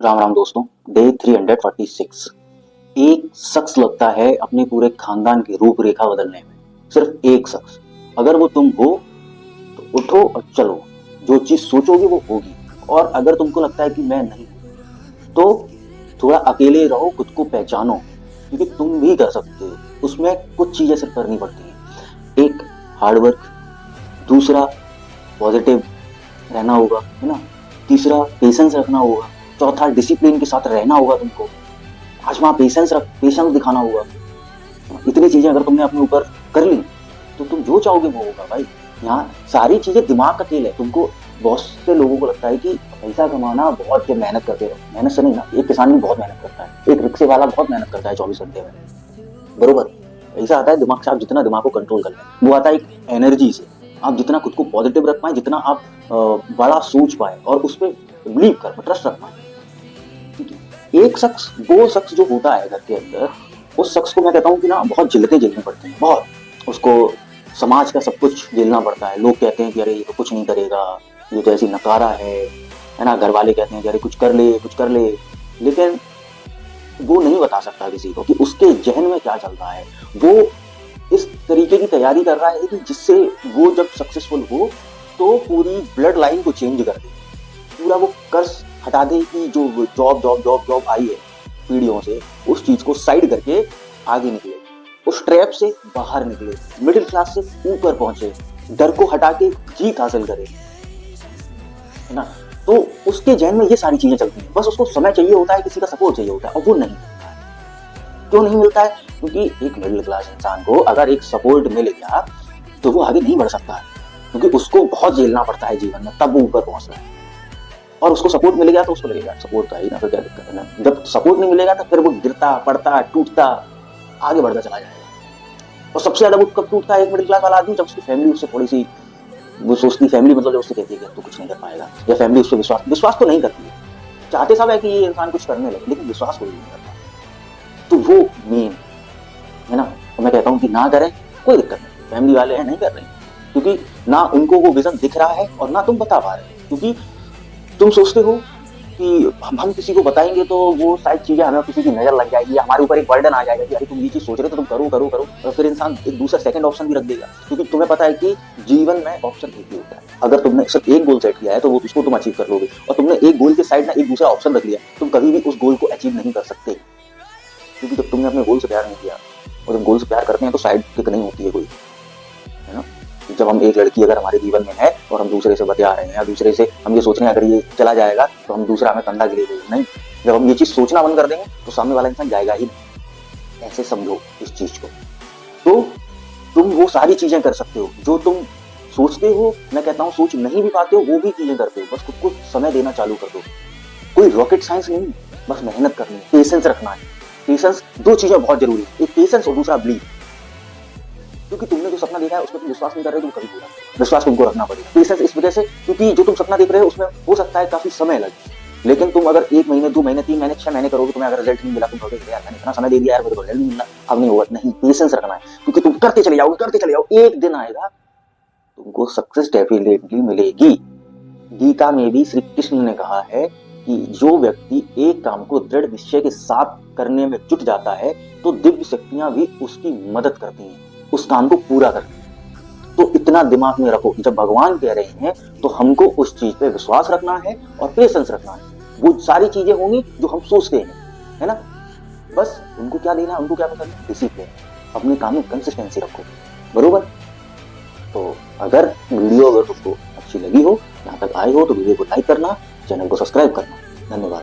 राम राम दोस्तों। डे 346। एक शख्स लगता है अपने पूरे खानदान की रूपरेखा बदलने में। सिर्फ एक शख्स। अगर वो तुम हो तो उठो और चलो। जो चीज सोचोगे वो होगी। और अगर तुमको लगता है कि मैं नहीं हूं तो थोड़ा अकेले रहो, खुद को पहचानो, क्योंकि तुम भी कर सकते हो। उसमें कुछ चीजें सिर्फ करनी पड़ती हैं। एक, हार्डवर्क। दूसरा, पॉजिटिव रहना होगा, है ना। तीसरा, पेशेंस रखना होगा। चौथा, डिसिप्लिन के साथ रहना होगा तुमको। पांचवा, पेशेंस दिखाना होगा। इतनी चीजें अगर तुमने अपने ऊपर कर ली तो तुम जो चाहोगे वो होगा भाई। यहाँ सारी चीजें दिमाग का खेल है। तुमको, बहुत से लोगों को लगता है कि पैसा कमाना बहुत मेहनत करते रहो। मेहनत से नहीं ना। एक किसान भी बहुत मेहनत करता है, एक रिक्शे वाला बहुत मेहनत करता है 24 घंटे में, बरोबर। पैसा आता है दिमाग से। आप जितना दिमाग को कंट्रोल कर लें, वो आता है एक एनर्जी से। आप जितना खुद को पॉजिटिव रख पाए, जितना आप बड़ा सोच पाए और उस पर बिलीव कर ट्रस्ट रख पाए। एक शख्स, वो शख्स जो होता है घर के अंदर, उस शख्स को मैं कहता हूँ कि ना बहुत जिल्लतें झेलनी पड़ती हैं, बहुत। उसको समाज का सब कुछ झेलना पड़ता है। लोग कहते हैं कि अरे ये तो कुछ नहीं करेगा, ये तो ऐसी नकारा है ना। घर वाले कहते हैं कि अरे कुछ कर ले, कुछ कर ले। लेकिन वो नहीं बता सकता किसी को कि उसके जहन में क्या चल रहा है। वो इस तरीके की तैयारी कर रहा है कि जिससे वो जब सक्सेसफुल हो तो पूरी ब्लड लाइन को चेंज कर दे, पूरा वो कर्ज हटा दे कि जो जॉब जॉब जॉब जॉब आई है पीढ़ियों से, उस चीज को साइड करके आगे निकले, उस ट्रैप से बाहर निकले, मिडिल क्लास से ऊपर पहुंचे, डर को हटा के जीत हासिल करे, है ना। तो उसके जहन में ये सारी चीजें चलती हैं। बस उसको समय चाहिए होता है, किसी का सपोर्ट चाहिए होता है, और वो नहीं मिलता है। क्यों नहीं मिलता है? क्योंकि एक मिडिल क्लास इंसान को अगर एक सपोर्ट मिल गया तो वो आगे नहीं बढ़ सकता है, क्योंकि उसको बहुत झेलना पड़ता है जीवन में, तब वो ऊपर पहुंचता है। और उसको सपोर्ट मिल गया तो उसको लगेगा सपोर्ट तो है ही ना, फिर क्या दिक्कत है ना। जब सपोर्ट नहीं मिलेगा तो फिर वो गिरता पड़ता टूटता आगे बढ़ता चला जाएगा। और सबसे ज्यादा वो कब टूटता है एक मिडिल क्लास वाला आदमी? जब उसकी फैमिली उससे थोड़ी सी, वो सोचती, फैमिली मतलब जब उससे कहती है कि तू कुछ नहीं कर पाएगा, या फैमिली उससे विश्वास तो नहीं करती है। चाहते सब है कि ये इंसान कुछ करने लगे, लेकिन विश्वास कोई नहीं करता। तो वो मेन है ना। तो मैं कहता हूँ कि ना करें, कोई दिक्कत नहीं। फैमिली वाले हैं, नहीं कर रहे, क्योंकि ना उनको वो विजन दिख रहा है और ना तुम बता पा रहे। क्योंकि तुम सोचते हो कि हम किसी को बताएंगे तो वो शायद चीजें हमें, किसी की नजर लग जाएगी, हमारे ऊपर एक बर्डन आ जाएगा कि अरे तुम ये चीज सोच रहे हो तो तुम करो करो करो। और फिर इंसान एक दूसरा सेकंड ऑप्शन भी रख देगा, क्योंकि तुम्हें पता है कि जीवन में ऑप्शन एक ही होता है। अगर तुमने सिर्फ एक गोल सेट किया है तो वो उसको तुम अचीव कर लोगे, और तुमने एक गोल के साइड में एक दूसरा ऑप्शन रख लिया, तुम कभी भी उस गोल को अचीव नहीं कर सकते। क्योंकि जब तुमने अपने गोल से प्यार नहीं किया, और जब गोल से प्यार करते हैं तो साइड किक नहीं होती है कोई, है ना। जब हम, एक लड़की अगर हमारे जीवन में है और हम दूसरे से बतिया रहे हैं, या दूसरे से हम ये सोच रहे हैं अगर ये चला जाएगा तो हम दूसरा हमें कंधा गिरेगा, नहीं। जब हम ये चीज सोचना बंद कर देंगे तो सामने वाला इंसान जाएगा ही नहीं। ऐसे समझो इस चीज को। तो तुम वो सारी चीजें कर सकते हो जो तुम सोचते हो। मैं कहता हूँ सोच नहीं भी पाते हो वो भी चीजें करते हो। बस खुद को समय देना चालू कर दो। कोई रॉकेट साइंस नहीं, बस मेहनत करनी है, पेशेंस रखना है। पेशेंस, दो चीजें बहुत जरूरी है, एक पेशेंस और दूसरा बिलीव। क्योंकि तुमने जो सपना देखा है उसमें तुम विश्वास नहीं कर रहे हो, तुम कभी पूरा विश्वास तुमको रखना पड़ेगा। पेशेंस इस वजह से क्योंकि जो तुम सपना देख रहे हो उसमें हो सकता है काफी समय लगे, लेकिन तुम अगर 1 महीने 2 महीने 3 महीने 6 महीने करोगे, तुम्हें अगर रिजल्ट नहीं मिला, तुम कहोगे यार मैंने इतना समय दे दिया यार, मेरे को रिजल्ट नहीं मिला, अब नहीं होगा। नहीं, पेशेंस रखना है, क्योंकि तुम करते चले जाओ, एक दिन आएगा तुमको सक्सेस डेफिनेटली मिलेगी। गीता में भी श्री कृष्ण ने कहा है कि जो व्यक्ति एक काम को दृढ़ निश्चय के साथ करने में जुट जाता है तो दिव्य शक्तियां भी उसकी मदद करती हैं उस काम को पूरा करने में। तो इतना दिमाग में रखो, जब भगवान कह रहे हैं तो हमको उस चीज पे विश्वास रखना है और पेशेंस रखना है। वो सारी चीजें होंगी जो हम सोचते हैं, है ना। बस उनको क्या देना, उनको क्या पसंद है? डिसिप्लिन। अपने काम में कंसिस्टेंसी रखो, बरोबर। तो अगर वीडियो अगर तुमको अच्छी लगी हो, यहाँ तक आए हो, तो वीडियो को लाइक करना, चैनल को सब्सक्राइब करना। धन्यवाद।